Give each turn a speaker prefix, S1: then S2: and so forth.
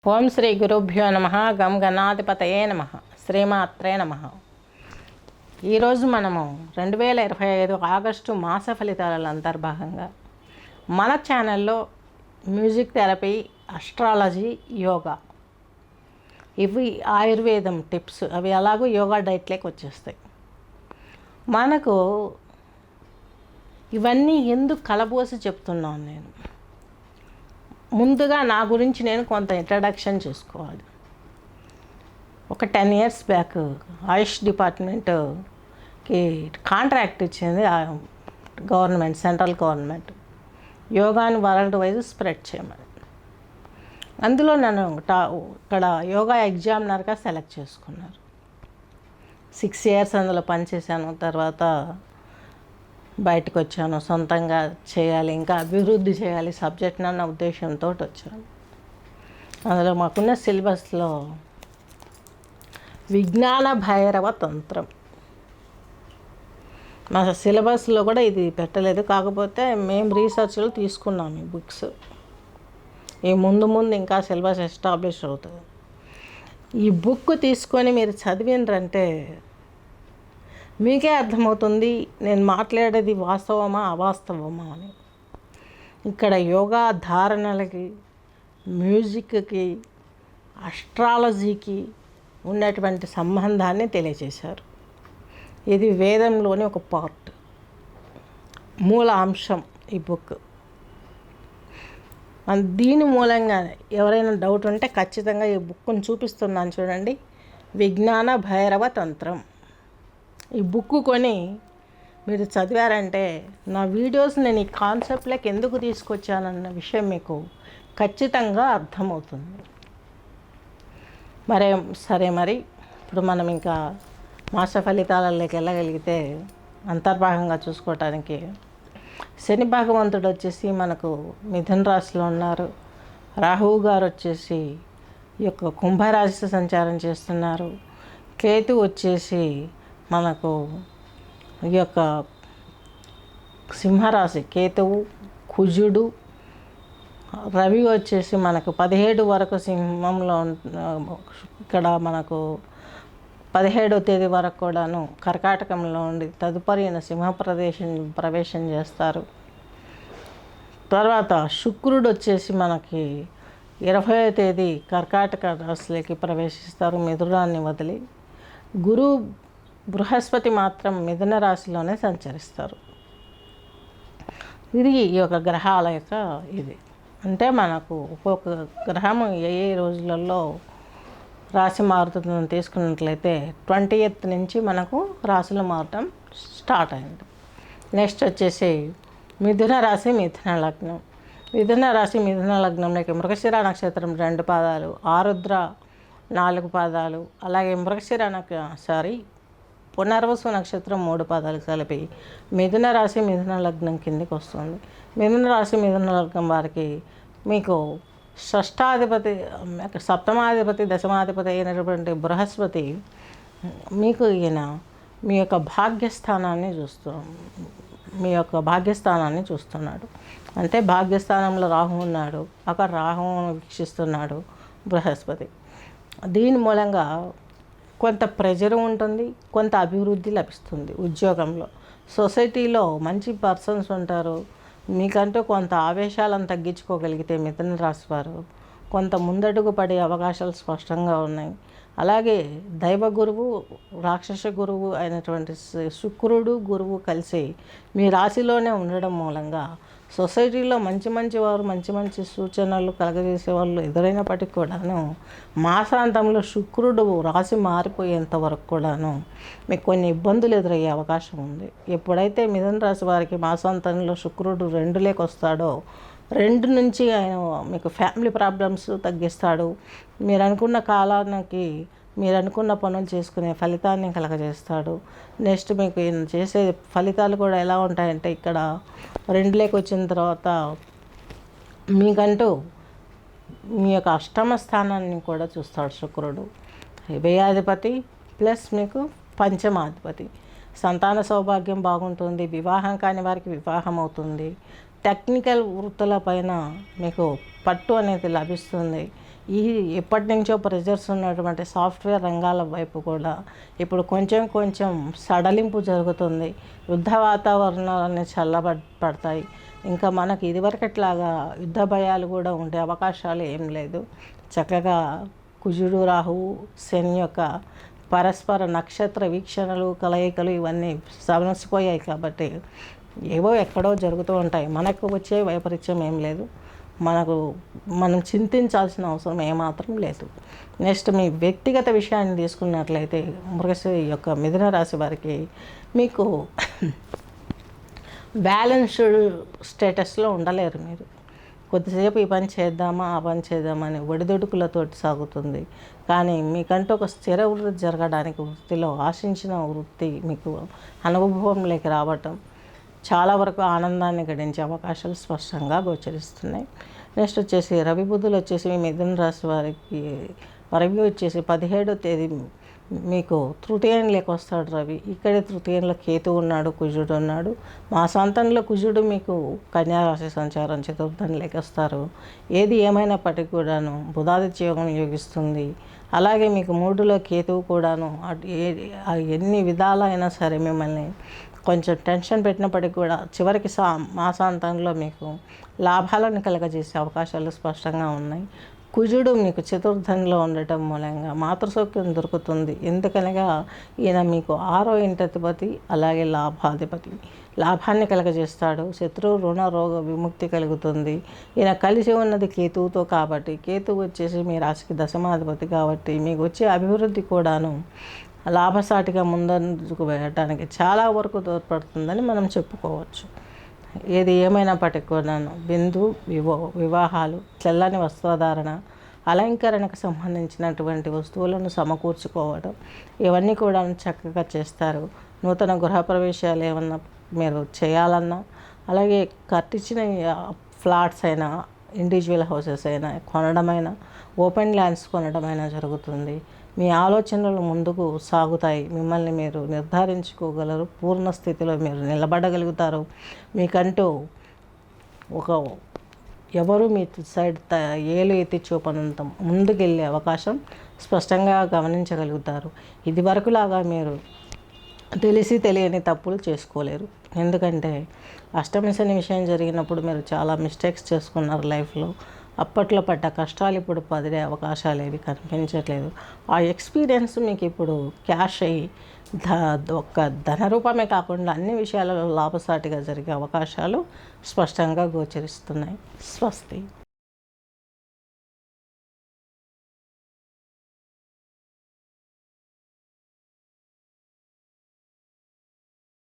S1: ఓం శ్రీ గురుభ్యో నమ. గం గణాధిపతయే నమ. శ్రీమాత్రే నమ. ఈరోజు మనము 2025 ఆగస్టు మాస ఫలితాల అంతర్భాగంగా మన ఛానల్లో మ్యూజిక్ థెరపీ, అస్ట్రాలజీ, యోగా, ఇవి ఆయుర్వేదం టిప్స్, అవి అలాగూ యోగా డైట్లోకి వచ్చేస్తాయి. మనకు ఇవన్నీ ఎందుకు కలబోసి చెప్తున్నాను నేను? ముందుగా నా గురించి నేను కొంత ఇంట్రడక్షన్ చేసుకోవాలి. ఒక 10 years బ్యాక్ ఆయుష్ డిపార్ట్మెంట్కి కాంట్రాక్ట్ ఇచ్చింది గవర్నమెంట్, సెంట్రల్ గవర్నమెంట్, యోగాని వరల్డ్ వైజ్ స్ప్రెడ్ చేయమని. అందులో నన్ను ఇక్కడ యోగా ఎగ్జామినర్గా సెలెక్ట్ చేసుకున్నారు. 6 years అందులో పనిచేశాను. తర్వాత బయటకు వచ్చాను. సొంతంగా చేయాలి, ఇంకా అభివృద్ధి చేయాలి సబ్జెక్ట్ అన్న ఉద్దేశంతో వచ్చాను. అందులో మాకున్న సిలబస్లో విజ్ఞాన భైరవ తంత్రం, మా సిలబస్లో కూడా ఇది పెట్టలేదు. కాకపోతే మేము రీసెర్చ్లో తీసుకున్నాము ఈ బుక్స్. ఈ ముందు ఇంకా సిలబస్ ఎస్టాబ్లిష్ అవుతుంది. ఈ బుక్ తీసుకొని మీరు చదివినరంటే మీకే అర్థమవుతుంది నేను మాట్లాడేది వాస్తవమా అవాస్తవమా అని. ఇక్కడ యోగా ధారణలకి, మ్యూజిక్కి, అస్ట్రాలజీకి ఉన్నటువంటి సంబంధాన్ని తెలియజేశారు. ఇది వేదంలోని ఒక పార్ట్, మూల అంశం ఈ బుక్. దీని మూలంగా ఎవరైనా డౌట్ ఉంటే ఖచ్చితంగా ఈ బుక్ని చూపిస్తున్నాను చూడండి. విజ్ఞాన భైరవ తంత్రం. ఈ బుక్ కొని మీరు చదివారంటే నా వీడియోస్ నేను ఈ కాన్సెప్ట్లోకి ఎందుకు తీసుకొచ్చానన్న విషయం మీకు ఖచ్చితంగా అర్థమవుతుంది. మరి ఇప్పుడు మనం ఇంకా మాస ఫలితాలలోకి వెళ్ళగలిగితే అంతర్భాగంగా చూసుకోవటానికి శని భగవంతుడు వచ్చేసి మనకు మిథున రాశిలో ఉన్నారు. రాహువు గారు వచ్చేసి ఈ యొక్క కుంభరాశి సంచారం చేస్తున్నారు. కేతు వచ్చేసి మనకు ఈ యొక్క సింహరాశి, కేతువు, కుజుడు, రవి వచ్చేసి మనకు 17 వరకు సింహంలో, ఇక్కడ మనకు 17వ తేదీ వరకు కూడాను కర్కాటకంలో ఉండి తదుపరి సింహ ప్రవేశం చేస్తారు. తర్వాత శుక్రుడు వచ్చేసి మనకి 20వ తేదీ కర్కాటక రాశిలోకి ప్రవేశిస్తారు మిథునాన్ని వదిలి. బృహస్పతి మాత్రం మిథున రాశిలోనే సంచరిస్తారు. ఇది ఈ యొక్క గ్రహాల యొక్క ఇది. అంటే మనకు ఒక్కొక్క గ్రహము ఏ రోజులలో రాశి మారుతుందని తీసుకున్నట్లయితే 20th నుంచి మనకు రాశులు మారటం స్టార్ట్ అయింది. నెక్స్ట్ వచ్చేసి మిథున రాశి, మిథున లగ్నం. మిథున రాశి, మిథున లగ్నంలోకి మృగశిర నక్షత్రం 2 పాదాలు, ఆరుద్ర 4 పాదాలు, అలాగే పునర్వసు నక్షత్రం 3 పాదాలు కలిపి మిథున రాశి, మిథున లగ్నం కిందికి వస్తుంది. మిథున రాశి, మిథున లగ్నం వారికి మీకు షష్టాధిపతి, సప్తమాధిపతి, దశమాధిపతి అయినటువంటి బృహస్పతి మీకు మీ యొక్క భాగ్యస్థానాన్ని చూస్తున్నాడు. అంటే భాగ్యస్థానంలో రాహు ఉన్నాడు, అక్కడ రాహువును వీక్షిస్తున్నాడు బృహస్పతి. దీని మూలంగా కొంత ప్రెజర్ ఉంటుంది, కొంత అభివృద్ధి లభిస్తుంది. ఉద్యోగంలో, సొసైటీలో మంచి పర్సన్స్ ఉంటారు. మీకంటూ కొంత ఆవేశాలను తగ్గించుకోగలిగితే మిథున రాశి వారు కొంత ముందడుగు పడే అవకాశాలు స్పష్టంగా ఉన్నాయి. అలాగే దైవ గురువు, రాక్షస గురువు అయినటువంటి శుక్రుడు, గురువు కలిసి మీ రాశిలోనే ఉండడం మూలంగా సొసైటీలో మంచి వారు మంచి సూచనలు కలగజేసే వాళ్ళు ఎదురైనప్పటికీ కూడాను మాసాంతంలో శుక్రుడు రాశి మారిపోయేంత వరకు కూడాను మీకు కొన్ని ఇబ్బందులు ఎదురయ్యే అవకాశం ఉంది. ఎప్పుడైతే మిథున రాశి వారికి మాసాంతంలో శుక్రుడు 2లోకి వస్తాడో 2 నుంచి ఆయన మీకు ఫ్యామిలీ ప్రాబ్లమ్స్ తగ్గిస్తాడు. మీరు అనుకున్న కాలానికి మీరు అనుకున్న పనులు చేసుకునే ఫలితాన్ని కలగజేస్తాడు. నెక్స్ట్ మీకు ఈయన చేసే ఫలితాలు కూడా ఎలా ఉంటాయంటే, ఇక్కడ 2లోకి వచ్చిన తర్వాత మీకంటూ మీ యొక్క అష్టమ స్థానాన్ని కూడా చూస్తాడు శుక్రుడు. వ్యయాధిపతి ప్లస్ మీకు పంచమాధిపతి. సంతాన సౌభాగ్యం బాగుంటుంది. వివాహం కాని వారికి వివాహం అవుతుంది. టెక్నికల్ వృత్తుల పైన మీకు పట్టు అనేది లభిస్తుంది. ఈ ఎప్పటి నుంచో ప్రెజర్స్ ఉన్నటువంటి సాఫ్ట్వేర్ రంగాల వైపు కూడా ఇప్పుడు కొంచెం కొంచెం సడలింపు జరుగుతుంది. యుద్ధ వాతావరణాలన్నీ చల్లబడతాయి. ఇంకా మనకి ఇదివరకట్లాగా యుద్ధ భయాలు కూడా ఉండే అవకాశాలు ఏం లేదు. చక్కగా కుజుడు రాహువు శని యొక్క పరస్పర నక్షత్ర వీక్షణలు కలయికలు ఇవన్నీ సమసిపోయాయి కాబట్టి ఏవో ఎక్కడో జరుగుతూ ఉంటాయి. మనకు వచ్చే వైపరీత్యం ఏం లేదు. మనం చింతించాల్సిన అవసరం ఏమాత్రం లేదు. నెక్స్ట్ మీ వ్యక్తిగత విషయాన్ని తీసుకున్నట్లయితే మృగశిర యొక్క మిథున రాశి వారికి మీకు బ్యాలెన్స్డ్ స్టేటస్లో ఉండలేరు. మీరు కొద్దిసేపు ఈ పని చేద్దామా ఆ పని చేద్దామా అని ఒడిదుడుకులతో సాగుతుంది. కానీ మీకంటూ ఒక స్థిర వృత్తి జరగడానికి వృత్తిలో ఆశించిన వృత్తి మీకు అనుభవంలోకి రావటం చాలా వరకు ఆనందాన్ని గడించే అవకాశాలు స్పష్టంగా గోచరిస్తున్నాయి. నెక్స్ట్ వచ్చేసి రవి బుధులు వచ్చేసి మీ మిథున రాశి వారికి రవి వచ్చేసి 17వ తేదీ మీకు తృతీయంలోకి వస్తాడు రవి. ఇక్కడే తృతీయంలో కేతు ఉన్నాడు, కుజుడు ఉన్నాడు. మాసాంతంలో కుజుడు మీకు కన్యారాశి సంచారం చతుర్థంలోకి వస్తారు. ఏది ఏమైనప్పటికీ కూడాను బుధాదిత్య యోగం యోగిస్తుంది. అలాగే మీకు 3లో కేతువు కూడాను ఎన్ని విధాలైనా సరే మిమ్మల్ని కొంచెం టెన్షన్ పెట్టినప్పటికీ కూడా చివరికి మాసాంతంలో మీకు లాభాలను కలగజేసే అవకాశాలు స్పష్టంగా ఉన్నాయి. కుజుడు మీకు చతుర్థంలో ఉండటం మూలంగా మాతృసౌఖ్యం దొరుకుతుంది. ఎందుకనగా ఈయన మీకు 6వ ఇంటాధిపతి, అలాగే లాభాధిపతి. లాభాన్ని కలగజేస్తాడు. శత్రువు రుణ రోగ విముక్తి కలుగుతుంది. ఈయన కలిసి ఉన్నది కేతువుతో కాబట్టి కేతువు వచ్చేసి మీ రాశికి దశమాధిపతి కాబట్టి మీకు వచ్చే అభివృద్ధి కూడాను లాభసాటిగా ముందుకు వెళ్ళటానికి చాలా వరకు తోడ్పడుతుందని మనం చెప్పుకోవచ్చు. ఏది ఏమైనప్పటికీ కూడాను వివాహాలు, తెల్లని వస్త్రధారణ, అలంకరణకు సంబంధించినటువంటి వస్తువులను సమకూర్చుకోవడం ఇవన్నీ కూడా చక్కగా చేస్తారు. నూతన గృహప్రవేశాలు ఏమన్నా మీరు చేయాలన్నా, అలాగే కట్టించిన ఫ్లాట్స్ అయినా, ఇండివిజువల్ హౌసెస్ అయినా కొనడమైనా, ఓపెన్ ల్యాండ్స్ కొనడమైనా జరుగుతుంది. మీ ఆలోచనలు ముందుకు సాగుతాయి. మిమ్మల్ని మీరు నిర్ధారించుకోగలరు. పూర్ణ స్థితిలో మీరు నిలబడగలుగుతారు. మీకంటూ ఎవరు మీ సైడ్ ఏలు ఎత్తి చూపనంత ముందుకెళ్ళే అవకాశం స్పష్టంగా గమనించగలుగుతారు. ఇది వరకులాగా మీరు తెలిసి తెలియని తప్పులు చేసుకోలేరు. ఎందుకంటే అష్టమి శని విషయం జరిగినప్పుడు మీరు చాలా మిస్టేక్స్ చేసుకున్నారు లైఫ్లో. అప్పట్లో పడ్డ కష్టాలు ఇప్పుడు పదిలే అవకాశాలు ఏవి కనిపించట్లేదు. ఆ ఎక్స్పీరియన్స్ మీకు ఇప్పుడు క్యాష్ అయ్యి ఒక్క ధన రూపమే కాకుండా అన్ని విషయాలలో లాభసాటిగా జరిగే అవకాశాలు స్పష్టంగా గోచరిస్తున్నాయి. స్వస్తి.